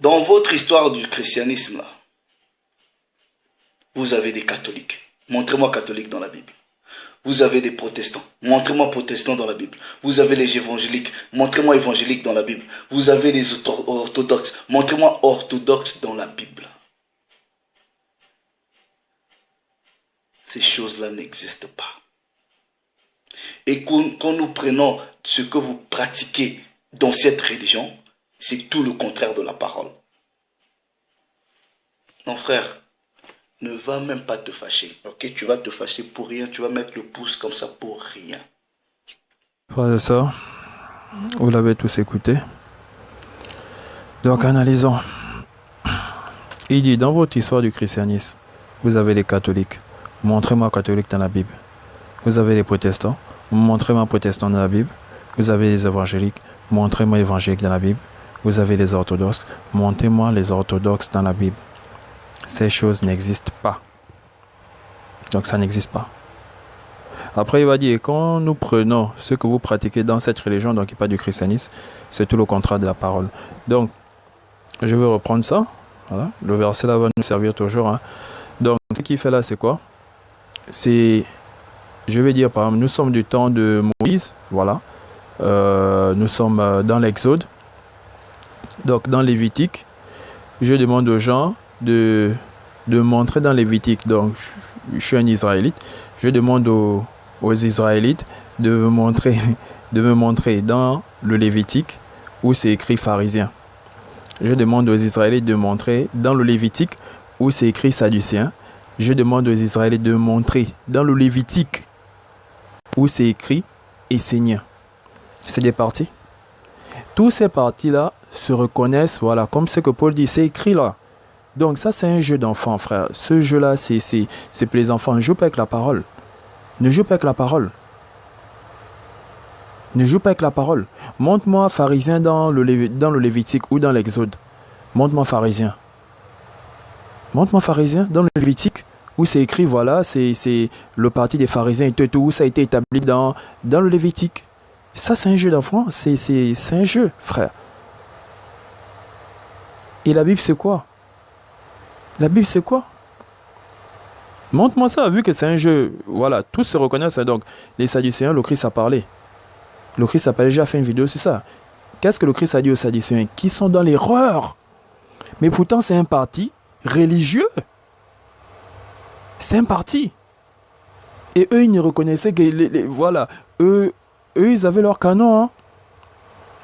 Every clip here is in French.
Dans votre histoire du christianisme, là, vous avez des catholiques. Montrez-moi catholiques dans la Bible. Vous avez des protestants. Montrez-moi protestants dans la Bible. Vous avez les évangéliques. Montrez-moi évangéliques dans la Bible. Vous avez les orthodoxes. Montrez-moi orthodoxes dans la Bible. Ces choses-là n'existent pas. Et quand nous prenons ce que vous pratiquez dans cette religion, c'est tout le contraire de la parole. Non, frère, ne va même pas te fâcher. Ok, tu vas te fâcher pour rien. Tu vas mettre le pouce comme ça pour rien. Frères et sœurs, vous l'avez tous écouté. Donc analysons. Il dit dans votre histoire du christianisme, vous avez les catholiques. Montrez-moi catholique dans la Bible. Vous avez les protestants. Montrez-moi protestant dans la Bible. Vous avez les évangéliques. Montrez-moi évangélique dans la Bible. Vous avez les orthodoxes. Montrez-moi les orthodoxes dans la Bible. Ces choses n'existent pas. Donc ça n'existe pas. Après il va dire, quand nous prenons ce que vous pratiquez dans cette religion, donc il parle du christianisme, c'est tout le contraire de la parole. Donc, je vais reprendre ça. Voilà. Le verset là va nous servir toujours. Hein. Donc, ce qu'il fait là, c'est quoi? C'est, je vais dire par exemple, nous sommes du temps de Moïse, voilà. Nous sommes dans l'Exode. Donc, dans Lévitique, je demande aux gens de montrer dans Lévitique. Donc, je suis un Israélite. Je demande aux Israélites de me montrer dans le Lévitique où c'est écrit pharisien. Je demande aux Israélites de montrer dans le Lévitique où c'est écrit sadducéen. Je demande aux Israélites de montrer dans le Lévitique où c'est écrit essénien. C'est des parties. Tous ces parties-là se reconnaissent, voilà, comme ce que Paul dit, c'est écrit là. Donc ça, c'est un jeu d'enfant, frère. Ce jeu-là, c'est pour les enfants. Ne joue pas avec la parole. Ne joue pas avec la parole. Ne joue pas avec la parole. Montre-moi pharisien dans le Lévitique ou dans l'Exode. Montre-moi pharisien. Montre-moi pharisien dans le Lévitique où c'est écrit, voilà, c'est le parti des pharisiens et tout, où ça a été établi dans le Lévitique. Ça, c'est un jeu d'enfant. C'est un jeu, frère. Et la Bible, c'est quoi? La Bible, c'est quoi? Montre-moi ça, vu que c'est un jeu. Voilà, tous se reconnaissent. Donc, les Sadducéens, le Christ a parlé. Le Christ a déjà fait une vidéo sur ça. Qu'est-ce que le Christ a dit aux Sadducéens? Qui sont dans l'erreur. Mais pourtant, c'est un parti religieux. C'est un parti. Et eux, ils ne reconnaissaient que... voilà, eux, ils avaient leur canon. Hein.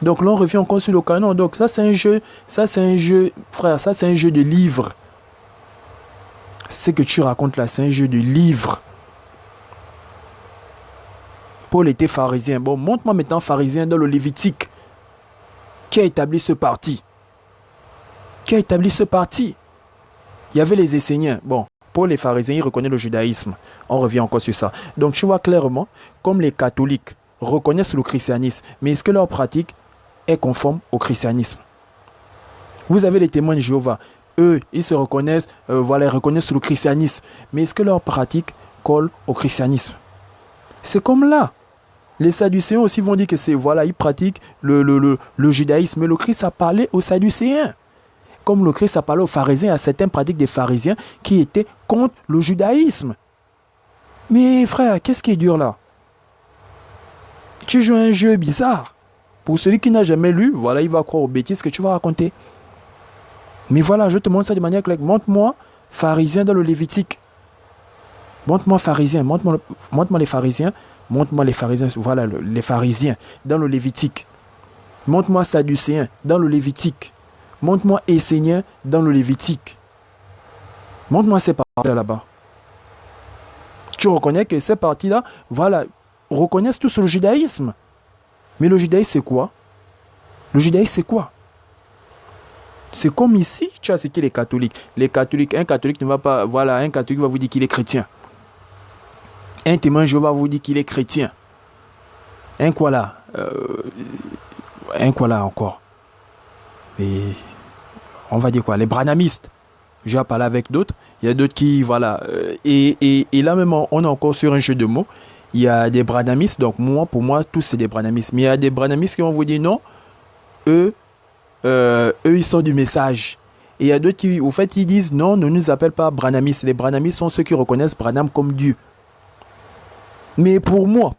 Donc là, on revient encore sur le canon. Donc ça, c'est un jeu. Ça, c'est un jeu, frère. Ça, c'est un jeu de livre. Ce que tu racontes là, c'est un jeu de livre. Paul était pharisien. Bon, montre-moi maintenant pharisien dans le Lévitique. Qui a établi ce parti? Qui a établi ce parti? Il y avait les Esséniens. Bon, Paul est pharisien, il reconnaît le judaïsme. On revient encore sur ça. Donc tu vois clairement, comme les catholiques reconnaissent le christianisme, mais est-ce que leur pratique est conforme au christianisme? Vous avez les témoins de Jéhovah. Eux, ils se reconnaissent, voilà, ils reconnaissent le christianisme. Mais est-ce que leur pratique colle au christianisme? C'est comme là. Les Sadducéens aussi vont dire que c'est, voilà, ils pratiquent le judaïsme. Mais le Christ a parlé aux Sadducéens. Comme le Christ a parlé aux pharisiens, à certaines pratiques des pharisiens qui étaient contre le judaïsme. Mais frère, qu'est-ce qui est dur là? Tu joues un jeu bizarre. Pour celui qui n'a jamais lu, voilà, il va croire aux bêtises que tu vas raconter. Mais voilà, je te montre ça de manière claire. Montre-moi pharisien dans le Lévitique. Montre-moi pharisien. Montre-moi les pharisiens. Montre-moi les pharisiens. Voilà, les pharisiens dans le Lévitique. Montre-moi sadducéen dans le Lévitique. Montre-moi essénien dans le Lévitique. Montre-moi ces parties là-bas. Tu reconnais que ces parties-là, voilà, reconnaissent tous le judaïsme. Mais le judaïsme, c'est quoi? Le judaïsme, c'est quoi? C'est comme ici, tu as cité les catholiques. Les catholiques, un catholique ne va pas, voilà, un catholique va vous dire qu'il est chrétien. Un témoin Jéhovah va vous dire qu'il est chrétien. Un quoi là encore. Et on va dire quoi? Les branhamistes. Je vais parler avec d'autres. Il y a d'autres qui, voilà. Et là même, on est encore sur un jeu de mots. Il y a des branhamistes. Donc moi, pour moi, tous c'est des branhamistes. Mais il y a des branhamistes qui vont vous dire non. Eux, eux, ils sont du message. Et il y a d'autres qui, au fait, ils disent non, ne nous appelle pas Branhamistes. Les Branhamistes sont ceux qui reconnaissent Branham comme Dieu. Mais pour moi,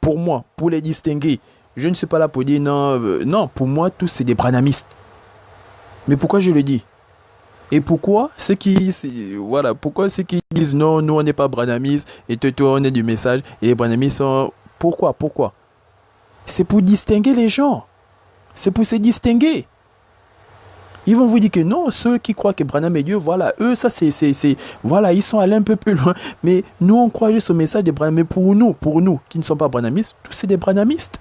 pour les distinguer, je ne suis pas là pour dire non, non, pour moi, tous c'est des Branhamistes. Mais pourquoi je le dis? Et pourquoi pourquoi ceux qui disent non, nous on n'est pas Branhamistes et toi on est du message et les Branhamistes sont... Pourquoi? C'est pour distinguer les gens. C'est pour se distinguer. Ils vont vous dire que non, ceux qui croient que Branham est Dieu, voilà, eux, ça voilà, ils sont allés un peu plus loin. Mais nous, on croit juste au message de Branham. Mais pour nous, qui ne sont pas Branhamistes, tous c'est des Branhamistes.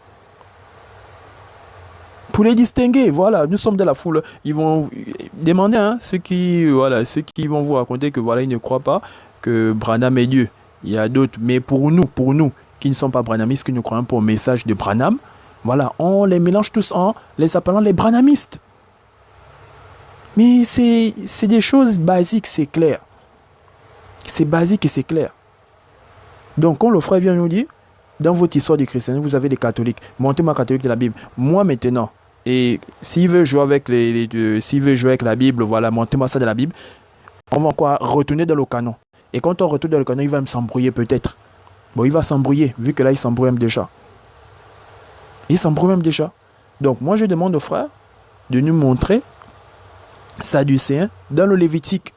Pour les distinguer, voilà, nous sommes de la foule. Ils vont demander, hein, ceux qui vont vous raconter que voilà, ils ne croient pas que Branham est Dieu. Il y a d'autres, mais pour nous, qui ne sont pas Branhamistes, qui ne croient pas au message de Branham, voilà, on les mélange tous en les appelant les Branhamistes. Mais c'est des choses basiques, c'est clair. C'est basique et c'est clair. Donc, quand le frère vient nous dire, dans votre histoire du christianisme, vous avez des catholiques. Montrez-moi catholique de la Bible. Moi, maintenant, et s'il veut jouer avec s'il veut jouer avec la Bible, voilà, montrez-moi ça de la Bible. On va encore retourner dans le canon. Et quand on retourne dans le canon, il va me s'embrouiller peut-être. Bon, il va s'embrouiller, vu que là, il s'embrouille même déjà. Donc, moi, je demande aux frères de nous montrer Sadducéens dans le Lévitique.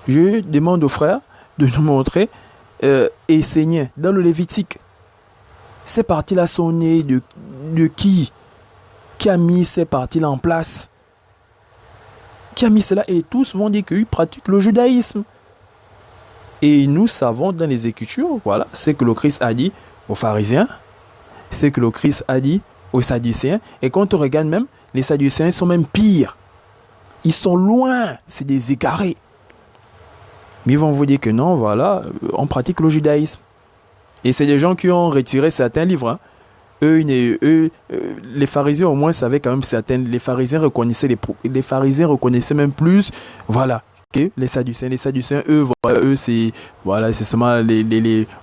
Je demande aux frères de nous montrer Esséniens dans le Lévitique. Ces parties-là sont nées de qui? Qui a mis ces parties-là en place? Qui a mis cela? Et tous vont dire qu'ils pratiquent le judaïsme. Et nous savons dans les Écritures, voilà, c'est que le Christ a dit aux pharisiens, c'est que le Christ a dit aux Sadducéens. Et quand on regarde même, les Sadducéens sont même pires. Ils sont loin, c'est des égarés. Mais ils vont vous dire que non, voilà, on pratique le judaïsme. Et c'est des gens qui ont retiré certains livres. Hein. Les pharisiens au moins savaient quand même certains. Les pharisiens reconnaissaient même plus, voilà, que les Sadducéens. Les Sadducéens, c'est seulement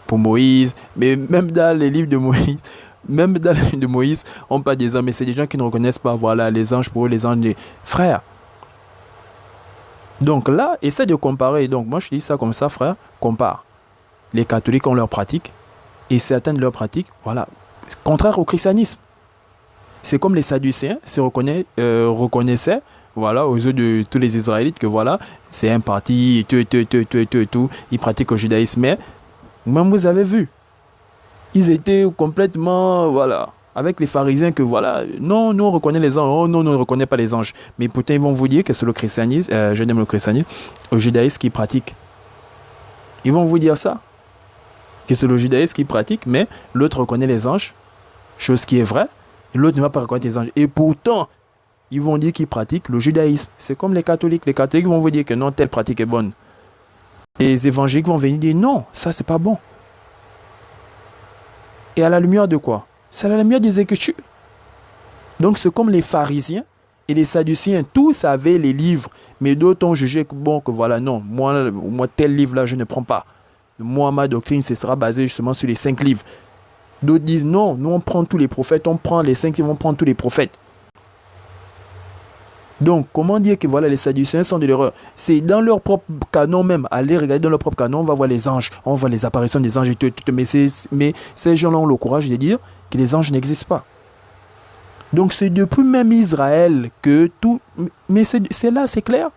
pour Moïse. Mais même dans les livres de Moïse, on parle des anges, mais c'est des gens qui ne reconnaissent pas, voilà, les anges pour eux, les anges des frères. Donc là, essaie de comparer. Donc moi je dis ça comme ça, frère, compare. Les catholiques ont leur pratique et certaines de leurs pratiques, voilà, contraire au christianisme. C'est comme les Sadducéens se reconnaissaient, voilà, aux yeux de tous les Israélites que voilà, c'est un parti, tout, ils pratiquent le judaïsme. Mais même vous avez vu, ils étaient complètement, voilà, avec les pharisiens que voilà, non, nous on reconnaît les anges, oh non, nous on ne reconnaît pas les anges. Mais pourtant ils vont vous dire que c'est le christianisme, je n'aime le christianisme, le judaïsme qui pratique. Ils vont vous dire ça, que c'est le judaïsme qui pratique, mais l'autre reconnaît les anges, chose qui est vraie, et l'autre ne va pas reconnaître les anges. Et pourtant, ils vont dire qu'ils pratiquent le judaïsme. C'est comme les catholiques. Les catholiques vont vous dire que non, telle pratique est bonne. Et les évangéliques vont venir dire non, ça c'est pas bon. Et à la lumière de quoi? C'est à la lumière des Écritures. Donc c'est comme les pharisiens et les Sadducéens, tous avaient les livres, mais d'autres ont jugé que bon, que voilà, non, moi tel livre-là, je ne prends pas. Moi, ma doctrine, ce sera basé justement sur les 5 livres. D'autres disent non, nous on prend tous les prophètes, on prend les 5 livres, on prend tous les prophètes. Donc, comment dire que voilà, les Sadducéens sont de l'erreur? C'est dans leur propre canon même. Allez regarder dans leur propre canon, on va voir les anges, on voit les apparitions des anges et tout. Mais ces gens-là ont le courage de dire que les anges n'existent pas. Donc, c'est depuis même Israël que tout... Mais c'est là, c'est clair.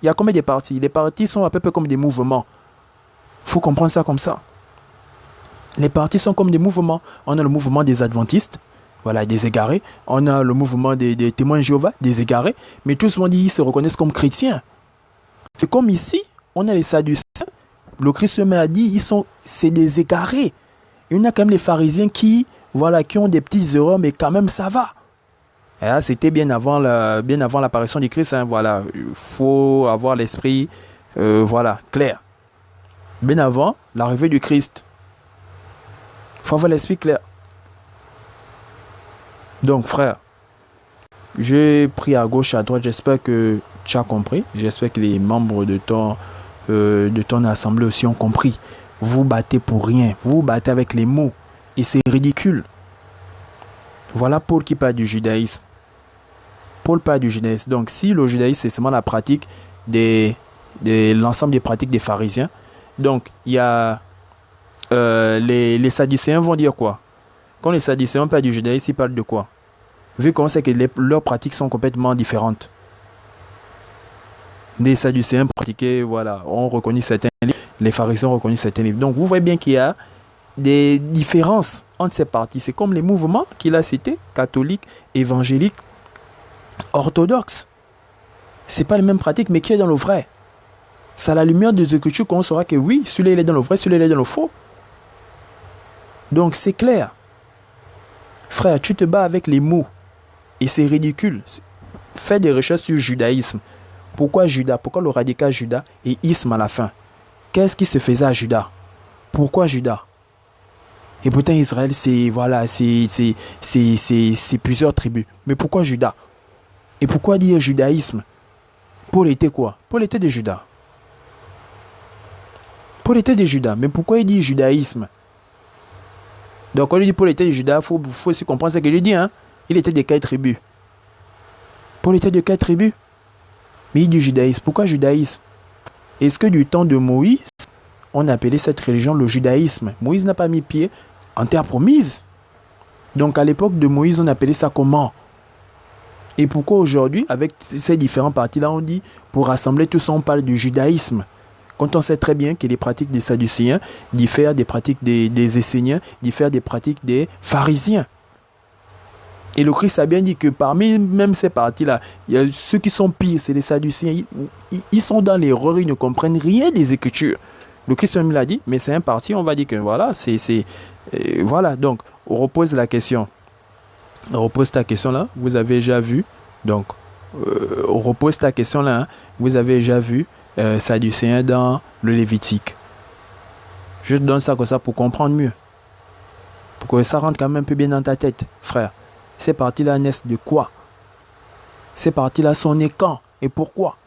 Il y a combien de partis? Les partis sont à peu près comme des mouvements. Il faut comprendre ça comme ça. Les partis sont comme des mouvements. On a le mouvement des adventistes. Voilà, des égarés. On a le mouvement des témoins de Jéhovah, des égarés. Mais tous monde dit ils se reconnaissent comme chrétiens. C'est comme ici, on a les Sadducéens. Le Christ m'a dit, c'est des égarés. Il y en a quand même les pharisiens qui ont des petites erreurs, mais quand même ça va. Et là, c'était bien avant l'apparition du Christ. Hein, voilà, il faut avoir l'esprit clair. Bien avant l'arrivée du Christ. Il faut avoir l'esprit clair. Donc, frère, j'ai pris à gauche, à droite. J'espère que tu as compris. J'espère que les membres de ton assemblée aussi ont compris. Vous battez pour rien. Vous battez avec les mots. Et c'est ridicule. Voilà Paul qui parle du judaïsme. Paul parle du judaïsme. Donc, si le judaïsme, c'est seulement la pratique l'ensemble des pratiques des pharisiens, donc, il y a les sadducéens vont dire quoi? Quand les sadducéens parlent du judaïsme, ils parlent de quoi? Vu qu'on sait que leurs pratiques sont complètement différentes. Les sadducéens pratiquaient, voilà, on reconnaît certains livres, les pharisiens ont reconnu certains livres. Donc, vous voyez bien qu'il y a des différences entre ces parties. C'est comme les mouvements qu'il a cités, catholiques, évangéliques, orthodoxes. C'est pas les mêmes pratiques, mais qui est dans le vrai? C'est à la lumière des Écritures qu'on saura que oui, celui-là il est dans le vrai, celui-là il est dans le faux. Donc c'est clair. Frère, tu te bats avec les mots. Et c'est ridicule. Fais des recherches sur le judaïsme. Pourquoi Judas? Pourquoi le radical Judas et isme à la fin? Qu'est-ce qui se faisait à Judas? Pourquoi Judas? Et pourtant Israël, c'est voilà, c'est plusieurs tribus. Mais pourquoi Judas? Et pourquoi dire judaïsme? Paul était quoi? Paul était de Judas. Paul était de Judas. Mais pourquoi il dit judaïsme? Donc quand il dit Paul était de Judas, il faut aussi comprendre ce que je dis. Hein? Il était de quelle tribu? Paul était de quelle tribu? Mais il dit judaïsme. Pourquoi judaïsme? Est-ce que du temps de Moïse, on appelait cette religion le judaïsme? Moïse n'a pas mis pied en terre promise. Donc à l'époque de Moïse, on appelait ça comment? Et pourquoi aujourd'hui, avec ces différents partis-là, on dit, pour rassembler tout ça, on parle du judaïsme? Quand on sait très bien que les pratiques des Sadducéens diffèrent des pratiques des Esséniens, diffèrent des pratiques des pharisiens. Et le Christ a bien dit que parmi même ces parties-là, il y a ceux qui sont pires, c'est les Sadducéens. Ils sont dans l'erreur, ils ne comprennent rien des Écritures. Le Christ même l'a dit, mais c'est un parti, on va dire que voilà, voilà, donc on repose la question. On repose ta question là, vous avez déjà vu. Donc, on repose ta question là, hein, vous avez déjà vu Sadducéens dans le Lévitique. Je te donne ça comme ça pour comprendre mieux. Pour que ça rentre quand même un peu bien dans ta tête, frère. Ces parties-là naissent de quoi? Ces parties-là sont nées quand? Et pourquoi?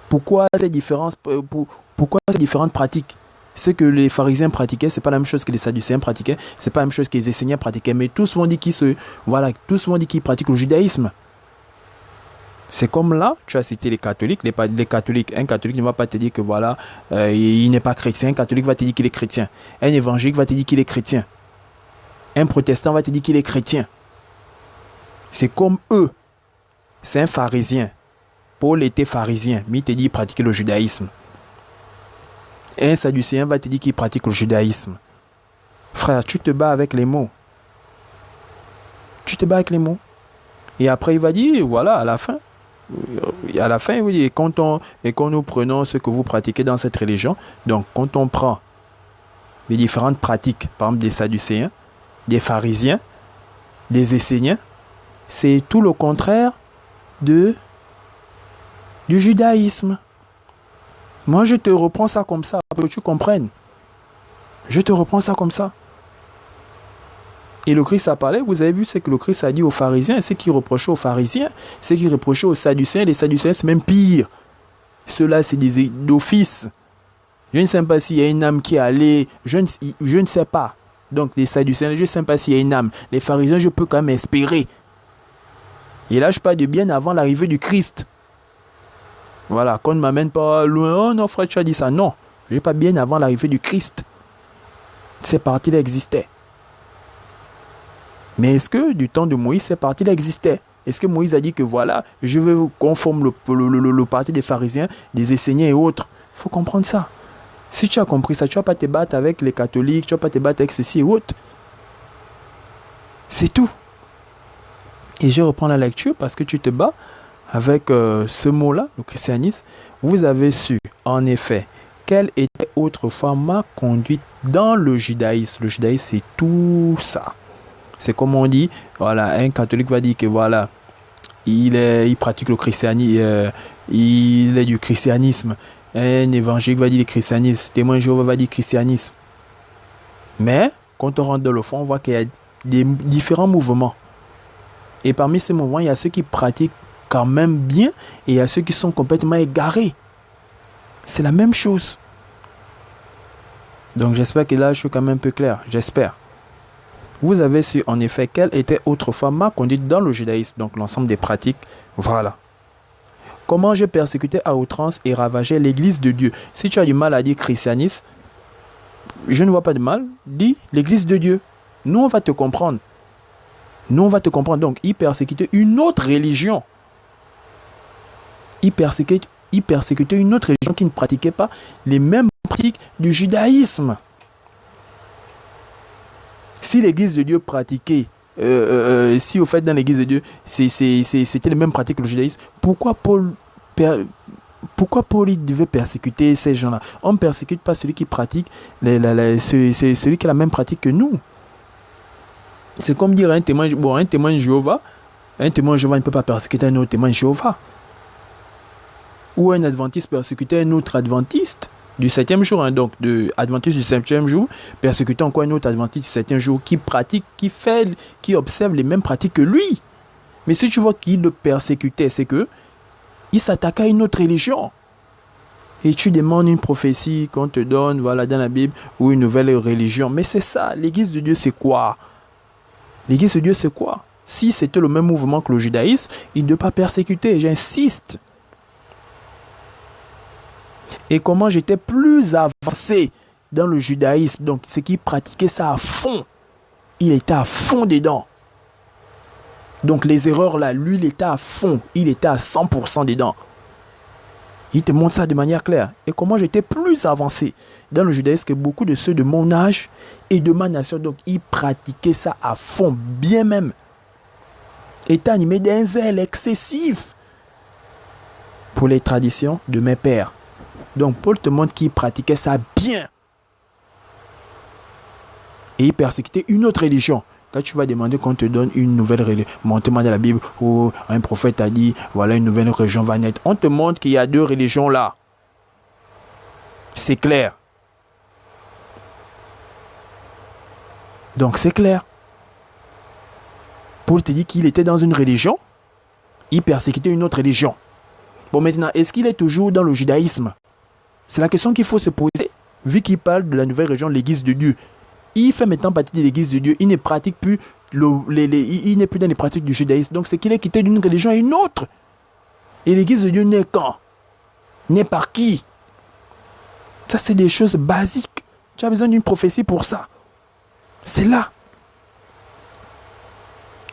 Pourquoi ces différentes pratiques? Ce que les pharisiens pratiquaient, c'est pas la même chose que les sadducéens pratiquaient, c'est pas la même chose que les esséniens pratiquaient, mais tous m'ont dit qu'ils pratiquent le judaïsme. C'est comme là, tu as cité les catholiques, les catholiques. Un catholique ne va pas te dire que voilà, il n'est pas chrétien. Un catholique va te dire qu'il est chrétien. Un évangélique va te dire qu'il est chrétien. Un protestant va te dire qu'il est chrétien. C'est comme eux. C'est un pharisien. Paul était pharisien, mais il te dit qu'il pratiquait le judaïsme. Et un sadducéen va te dire qu'il pratique le judaïsme. Frère, tu te bats avec les mots. Tu te bats avec les mots. Et après, il va dire, voilà, à la fin, oui, et quand nous prenons ce que vous pratiquez dans cette religion, donc quand on prend les différentes pratiques, par exemple des sadducéens, des pharisiens, des esséniens, c'est tout le contraire du judaïsme. Moi, je te reprends ça comme ça, pour que tu comprennes. Je te reprends ça comme ça. Et le Christ a parlé, vous avez vu ce que le Christ a dit aux pharisiens, ce qu'il reprochait aux pharisiens, ce qu'il reprochait aux sadducéens. Les sadducéens, c'est même pire. Ceux-là, c'est d'office. Je ne sais pas s'il y a une âme qui est allée, je ne sais pas. Donc, les sadducéens, je ne sais pas s'il y a une âme. Les pharisiens, je peux quand même espérer. Et là, je parle de bien avant l'arrivée du Christ. Voilà, qu'on ne m'amène pas loin. Oh non, frère, tu as dit ça. Non, je ne pas bien avant l'arrivée du Christ. Ces parties-là existaient. Mais est-ce que du temps de Moïse, ces parties-là existaient? Est-ce que Moïse a dit que voilà, je veux qu'on forme le parti des pharisiens, des esséniens et autres? Il faut comprendre ça. Si tu as compris ça, tu ne vas pas te battre avec les catholiques, tu ne vas pas te battre avec ceci et autres. C'est tout. Et je reprends la lecture parce que tu te bats avec ce mot-là, le christianisme. Vous avez su, en effet, quelle était autrefois ma conduite dans le judaïsme. Le judaïsme, c'est tout ça. C'est comme on dit, voilà, un catholique va dire que voilà, il pratique le christianisme, il est du christianisme. Un évangélique va dire le christianisme, témoin Jéhovah va dire christianisme. Mais, quand on rentre dans le fond, on voit qu'il y a des différents mouvements. Et parmi ces mouvements, il y a ceux qui pratiquent quand même bien et il y a ceux qui sont complètement égarés. C'est la même chose. Donc j'espère que là, je suis quand même un peu clair. J'espère. Vous avez su en effet quelle était autrefois ma conduite dans le judaïsme, donc l'ensemble des pratiques. Voilà. Comment j'ai persécuté à outrance et ravagé l'église de Dieu. Si tu as du mal à dire christianisme, je ne vois pas de mal. Dis l'église de Dieu. Nous, on va te comprendre. Nous, on va te comprendre. Donc, il persécutait une autre religion. Il persécutait une autre religion qui ne pratiquait pas les mêmes pratiques du judaïsme. Si l'église de Dieu pratiquait, si au fait dans l'église de Dieu, c'était les mêmes pratiques que le judaïsme, pourquoi Paul il devait persécuter ces gens-là? On ne persécute pas celui qui pratique, celui qui a la même pratique que nous. C'est comme dire un témoin de Jéhovah, ne peut pas persécuter un autre témoin de Jéhovah. Ou un adventiste persécuter un autre adventiste du 7e jour, hein, donc de adventiste du 7e jour, persécuter encore un autre adventiste du 7e jour qui pratique, qui observe les mêmes pratiques que lui. Mais si tu vois qu'il le persécutait, c'est que il s'attaque à une autre religion. Et tu demandes une prophétie qu'on te donne, voilà, dans la Bible, ou une nouvelle religion. Mais c'est ça, l'église de Dieu, c'est quoi? L'église de Dieu, c'est quoi? Si c'était le même mouvement que le judaïsme, il ne doit pas persécuter, j'insiste. Et comment j'étais plus avancé dans le judaïsme, donc c'est qu'il pratiquait ça à fond. Il était à fond dedans. Donc les erreurs là, lui il était à fond, il était à 100% dedans. Il te montre ça de manière claire. Et comment j'étais plus avancé dans le judaïsme que beaucoup de ceux de mon âge et de ma nation. Donc il pratiquait ça à fond, bien même. Était animé d'un zèle excessif pour les traditions de mes pères. Donc Paul te montre qu'il pratiquait ça bien. Et il persécutait une autre religion. Quand tu vas demander qu'on te donne une nouvelle religion, montre-moi dans la Bible où un prophète a dit, voilà une nouvelle religion va naître. On te montre qu'il y a deux religions là. C'est clair. Donc c'est clair. Paul te dit qu'il était dans une religion, il persécutait une autre religion. Bon maintenant, est-ce qu'il est toujours dans le judaïsme? C'est la question qu'il faut se poser. Vu qu'il parle de la nouvelle religion, l'église de Dieu. Il fait maintenant partie de l'église de Dieu. Il ne pratique plus, il n'est plus dans les pratiques du judaïsme. Donc c'est qu'il est quitté d'une religion à une autre. Et l'église de Dieu naît quand? Naît par qui? Ça c'est des choses basiques. Tu as besoin d'une prophétie pour ça. C'est là.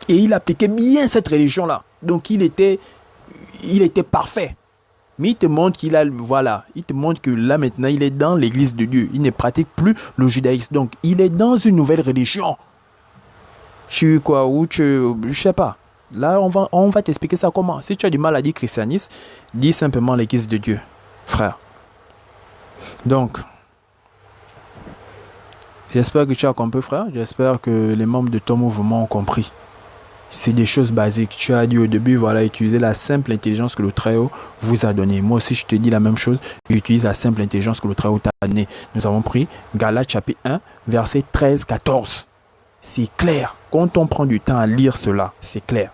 Et il appliquait bien cette religion-là. Donc il était parfait. Mais il te montre qu'il a, voilà, il te montre que là maintenant il est dans l'église de Dieu. Il ne pratique plus le judaïsme. Donc il est dans une nouvelle religion. Je sais pas. Là on va t'expliquer ça comment. Si tu as du mal à dire christianisme, dis simplement l'église de Dieu, frère. Donc, j'espère que tu as compris, frère. J'espère que les membres de ton mouvement ont compris. C'est des choses basiques. Tu as dit au début, voilà, utilisez la simple intelligence que le Très-Haut vous a donnée. Moi aussi, je te dis la même chose. Utilise la simple intelligence que le Très-Haut t'a donnée. Nous avons pris Galates chapitre 1, verset 13-14. C'est clair. Quand on prend du temps à lire cela, c'est clair.